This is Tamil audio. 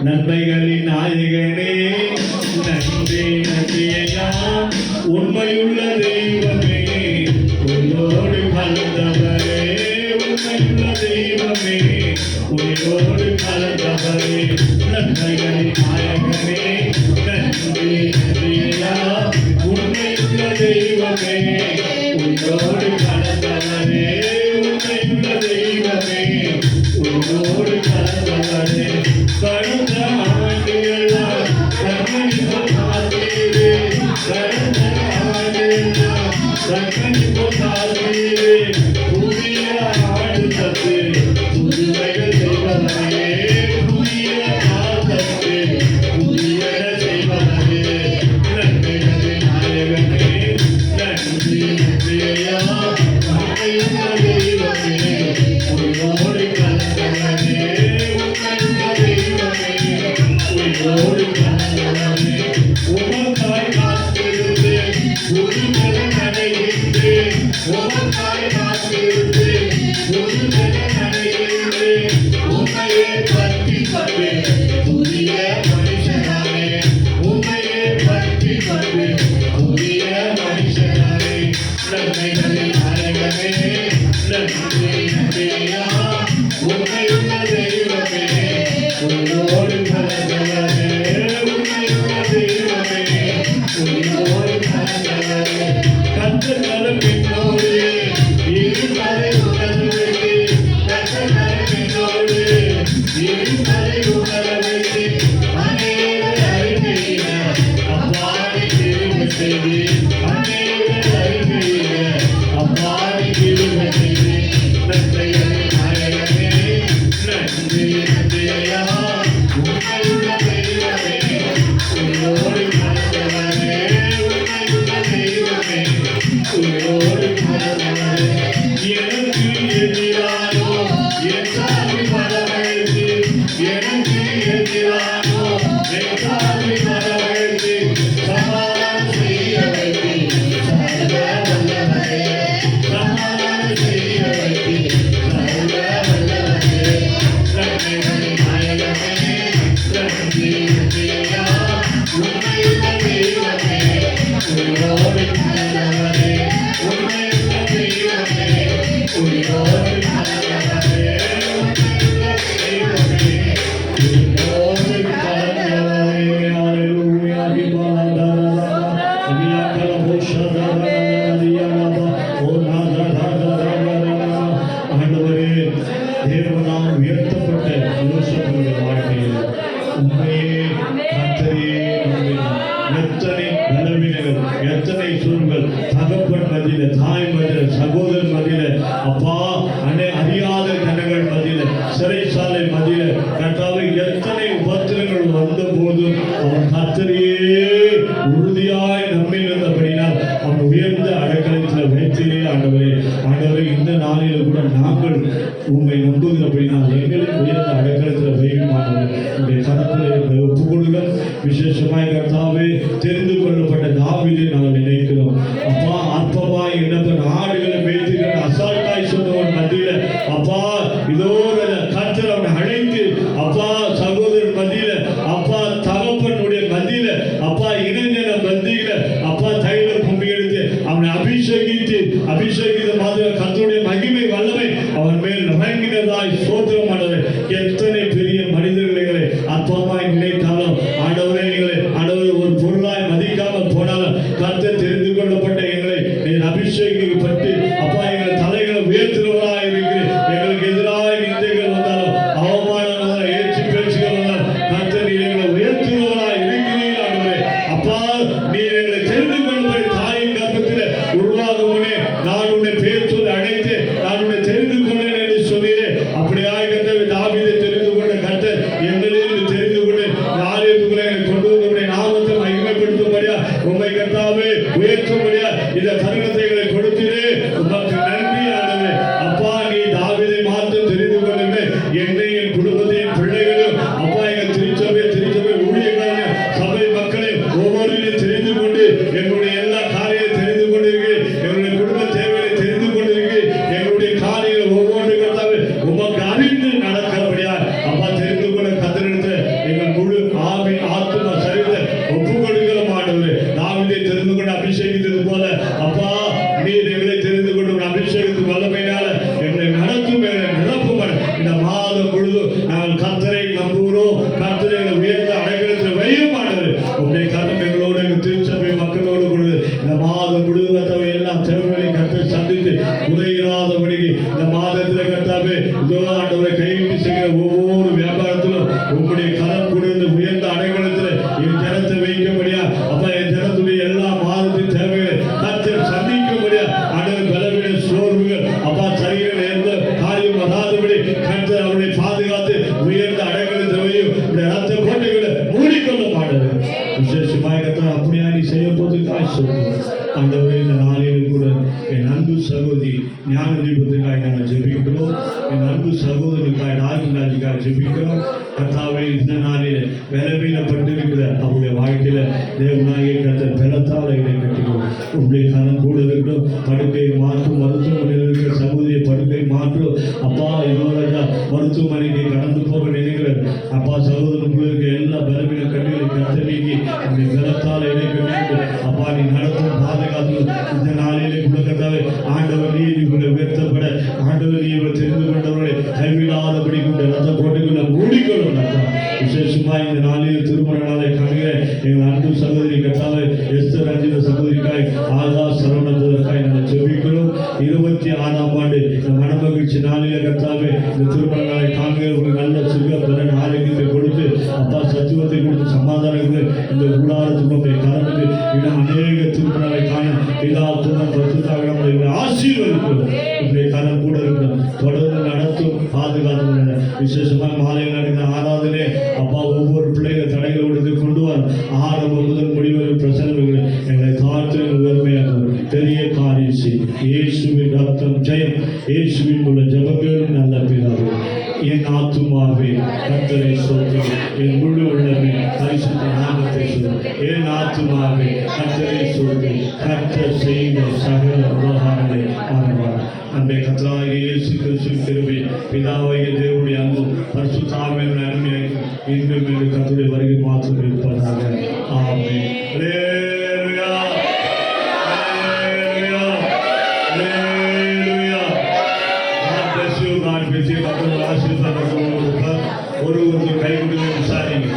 நன்மைகளின் நாயகனே நன்றி நன்றியா உண்மையுள்ள தெய்வமே உன்னோடு கலந்தவரே உண்மையுள்ள தெய்வமே உன்னோடு கலந்தவரே நன்மைகளின் நாயகனே நன்றி நன்றியா உண்மையுள்ள தெய்வமே உன்னோடு கலந்தவரே உண்மையுள்ள தெய்வமே உன்னோடு கலந்தவரே கடந்த ஆண்டுகளால் கண்மணிப்பு காத்தீரே கடந்த ஆண்டுகளால் கண்மணிப்பு காத்தீரே புதிய ஆடு தத்து புதுமைகள் செய்வதே புதிய ஆதத்து புதிய செய்வதே நன்மைகளின் நாயகனே நன்றி நன்றியா உண்மையுள்ள தெய்வமே உன்னோடு கலந்தவரே உமக்காய் காத்திருந்து உரிமையை நடைகின்றே உமக்காய் காத்திருந்து உரிமையை நடைகின்றே உண்மையை பற்றி கொண்டு புதிய மனுஷனாரே உண்மையை பற்றி கொண்டு புதிய மனுஷனாரே நன்மைகளின் நாயகனே நன்றி நன்றியா உண்மையுள்ள தெய்வமே உன்னோடு கலந்தவரே உண்மையுள்ள தெய்வமே உன்னோடு கலந்தவரே கத்தர் பின்னோடு இருமலை உணர்வுக்கு கத்தர் பின்னோடு இருமலை உணர்வுக்கு அநேக அறிவிய அவ்வாறு திரும்ப செய்து அநேக அறிவிய அவ்வாறு திரும்ப செய்து நன்மைகளின் நாயகனே நன்றி நன்றியா உண்மையுள்ள தெய்வமே உன்னோடு கலந்தவரே உண்மையுள்ள தெய்வமே உன்னோடு கலந்தவரே எனக்கு எதிரானோ என் சாமி வரவழைத்து எனக்கு எதிரானோ என் சாமி வரவழைத்து சமாதானம் செய்ய வைத்து சர்வ வல்லவரே சமாதானம் செய்ய வைத்து சர்வ வல்லவரே நன்மைகளின் நாயகனே நன்றி நன்றியா உண்மையுள்ள தெய்வமே உன்னோடு கலந்தவரே உண்மையுள்ள தெய்வமே உன்னோடு கலந்தவரே உண்மையுள்ள தெய்வமே உன்னோடு கலந்தவரே அல்லேலூயா விபாலதரதா வியாக்கல போஷதரதரியாபா ஓநாதரதரதரதா ஆண்டவரே தேவனால் உயர்த்தப்பட்ட யோசேப்புடைய வாழ்க்கையில் உண்மையே கர்த்தரே எத்தனை பலவீனங்கள் எத்தனை சூழ்கள் தகப்பன் மத்தியில தாய் மத்தியில சகோதரன் மத்தியில அப்பா அறியாத கணங்கள் மத்தியில சிறைச்சாலை மத்தியில கர்த்தாவே எத்தனை உபத்திரங்கள் வந்த போதும் அவன் கர்த்தரையே உறுதியாய் நம்பியிருந்தபடினால் அவன் உயர்ந்த அடக்கலத்தில் வைத்தீரே ஆண்டவரே ஆண்டவரே இந்த நாளில் கூட நாங்கள் உண்மை நம்புகிறபடினால் எங்களுக்கு உயர்ந்த அடக்கலத்தில் வைக்குமானவர் உடைய கரத்தில் ஒப்புக்கொள்ளுங்கள் விசேஷமாய் கர்த்தாவே தெரிந்து கொள்ளப்பட்ட தாவீதை நாங்கள் நினைக்கிறோம் அப்பா அற்பமாய் எண்ணப்பட்ட ஆடுகளை மேய்த்துக்கிற அசால்ட்டாய் சொன்னவன் மத்தியில அப்பா இதோ கர்த்தர் அவனை அழைத்து அப்பா சகோதரன் மத்தியில அப்பா தகப்பனுடைய மத்தியில அப்பா இளைஞன மத்தியில அப்பா தைல கும்பி எடுத்து அவனை அபிஷேகித்த மாதிரி கர்த்தருடைய மகிமை வல்லமை அவன் மேல் இறங்கினதாய் சோத்திரமானது எத்தனை பெரிய மனிதர்களை அற்பமாய் நினைத்தாலும் ஆண்டவரே ஆண்டவரை ஒரு பொருளாய் மதிக்காமல் போனாலும் கர்த்தர் தெரிந்து கொள்ளப்பட்ட எங்களை அபிஷேகிக்கப்பட்டு அப்பா எங்கள் தலைகளை உயர்த்துகிறவராய் இருக்கிறேன் எங்களுக்கு எதிராக நிந்தைகள் வந்தாலும் அவமானங்கள் ஏற்றி பேச்சுகள் வந்தாலும் கர்த்தர் எங்களை உயர்த்துகிறவராய் இருக்கிறீர்கள் ஆண்டவரே அப்பா நீர் எங்களை தெரிந்து கொள்ளப்பட்ட தாயின் கர்ப்பத்தில் உருவாகும் முன்னே நான் உன்னை பேர் சொல்லி அழைத்து நான் உன்னை தெரிந்து கொண்டேன் என்று சொன்னீரே அப்படியாக கர்த்தர் தாவீதை தெரிந்து கொண்ட கர்த்தர் எங்களில் தெரிந்து கொண்டு நாளேத்துக்குள்ளே கொண்டு வந்து நாமத்தை மகிமைப்படுத்தும்படியா உண்மை கர்த்தாவே உயர்த்தும்படியா இந்த தருணத்தை எங்களை கொடுத்தீரே உமக்கு நன்றி ஆண்டவரே அப்பா நீ தாவீதை மாத்திரம் தெரிந்து கொள்ளுமே என்னை என் குடும்பத்தையும் பிள்ளைகளும் அப்பா எங்கள் திருச்சபை ஊழியக்காரர்கள் சபை மக்களை ஒவ்வொருவரையும் தெரிந்து கொண்டு எங்களுடைய எல்லா காரியத்தையும் தெரிந்து கொண்டிருக்கிறேன் எங்களுடைய குடும்ப தேவையை தெரிந்து கொண்டிருக்கிறேன் எங்களுடைய காரியங்கள் ஒவ்வொன்று கர்த்தாவே உமக்கு அறிந்து நடக்கிறபடியா அப்பா தெரிந்து கொள்ள கத்தரிடத்தில் எங்கள் தெரிந்து கொண்டு அபிஷேகித்தது போல அப்பா நீர் எங்களை தெரிந்து கொண்டு அபிஷேகத்து வல்லமையினால எங்களை நடத்தும் நிரப்பும் இந்த மாதம் முழுது நாங்கள் கர்த்தரை நம்புகிறோம். கர்த்தரை உயர்ந்த அடைக்கலத்தில் வையும் ஆண்டவர் உங்களுடைய கரம் எங்களோடு திருச்சபை மக்களோடு கொடுது இந்த மாதம் முழுவதும் எல்லாம் தேவைகளை கர்த்தரை சந்தித்து உதவிராதபடிக்கு இந்த மாதத்தில் கர்த்தாவே இதோ ஆண்டவரை கைவிட்டு செய்கிற ஒவ்வொரு வியாபாரத்திலும் உங்களுடைய கரம் கொடுத்து உயர்ந்த அடைக்கலத்தில் என் ஜனத்தை வைக்கும்படியா அப்பா என் ஜனத்துடைய எல்லா மாதத்தின் தேவைகளை கர்த்தரை சந்திக்கும்படியா ஆண்டவர் பலவீன சோர்வுகள் அப்பா சரியான எந்த காரியம் வராதபடி கர்த்தர் அவருடைய பாதுகாத்து உயர்ந்த அடைக்கலத்தில் வையும் ரத்த கோட்டைகளை மூடிக்கொள்ள மாட்டது விசேஷமாக கர்த்தர் அப்படியா நீ செய்ய போது காய் சொல்லுவோம். ஆண்டவரே இந்த நாளிலும் கூட என் அன்பு சகோதரி ஞான தீபத்துக்காக நாங்கள் ஜெபிக்கிறோம். என் அன்பு சகோதரனுக்காக நாகராஜுக்காக ஜெபிக்கிறோம். கர்த்தாவே இந்த நாளில் பலவீனப்பட்டிருக்கிற அவருடைய வாழ்க்கையில தேவனாகிய கர்த்தர் பலத்தால் இதை கட்டிக்கிறோம். உங்களுடைய கரம் கூட இருக்கிறோம். படுக்கையை மாற்றும் மருத்துவமனையில் இருக்கிற சகோதரிய படுக்கை மாற்றும் அப்பா இதோட மருத்துவமனைக்கு கடந்து போக நினைக்கிறார் அப்பா சகோதரனுக்குள்ள இருக்க எல்லா பலவீன கண்களை கர்த்தர் நீக்கி அப்படி பலத்தால் இதை கட்டி அப்பா நீ நடத்தும் பாதுகாத்து இந்த நாளிலே கொடுக்கத்தாவே ஆண்டவர் நீதிக்குள்ள உயர்த்தப்பட ஆண்டவர் நீ தெரிந்து கொண்டவர்களை கைவிடாதபடி கொண்ட ரத்த கோட்டைக்குள்ள மூடிக்கொள்ளும். விசேஷமா இந்த நாளில் திருமண நாளை காண்கிற எங்கள் அன்பு சகோதரி கத்தாவை எஸ்தர் ரஞ்சித சகோதரிக்காய் ஆதா சரவணத்துக்காய் நாங்கள் ஜெபிக்கிறோம். 26ஆம் ஆண்டு இந்த மனமகிழ்ச்சி நாளில கத்தாவே இந்த திருமண நாளை காண்கிற ஒரு நல்ல சுக பலன் ஆரோக்கியத்தை கொடுத்து அப்பா சத்துவத்தை கொடுத்து சமாதானத்தை இந்த கூடாரத்துக்கு கலந்து இன்னும் அநேக திருமணங்களை காண பிதா துணை பரிசுத்தாக நம்மளை ஆசீர்வதிக்கிறோம். இப்படி கலம் கூட இருக்கணும் தொடர்ந்து நடத்தும் பாதுகாத்து விசேஷமாக மாலையில் நடந்த ஆராதனை அப்பா ஒவ்வொரு பிள்ளைகள் தடைகள் எடுத்து கொண்டு வர ஆரம்பம் முதல் முடிவுகள் பிரசனங்கள் எங்களை தாழ்த்து வெறுமையாக பெரிய காரியம் செய்யும். இயேசுவின் ரத்தம் ஜெயம். இயேசுவின் உள்ள ஜெபங்கள் நல்ல பிதாவே என் ஆத்துமாவே கர்த்தரை ஸ்தோத்திரி என் முழு உள்ளமே பரிசுத்த நாமத்தை சொல்லு. என் ஆத்துமாவே கர்த்தரை ஸ்தோத்திரி கர்த்தர் செய்த சகல உபகாரங்களை ஆரம்பித்தார். அன்றைய கர்த்தராகிய இயேசு கிறிஸ்துவின் கிருபை பிதாவாகிய தேவனுடைய அன்பு பரிசுத்த ஆவியின் நன்மையை இன்றும் என்று கர்த்தருடைய வருகை மாற்றம் இருப்பதாக. ஆமென். அல்லேலூயா அல்லேலூயா அல்லேலூயா. God bless you. God bless you. கர்த்தர் ஆசீர்வாதம் கொடுப்பார். ஒருவருக்கு கை கொடுத்து விசாரிங்க.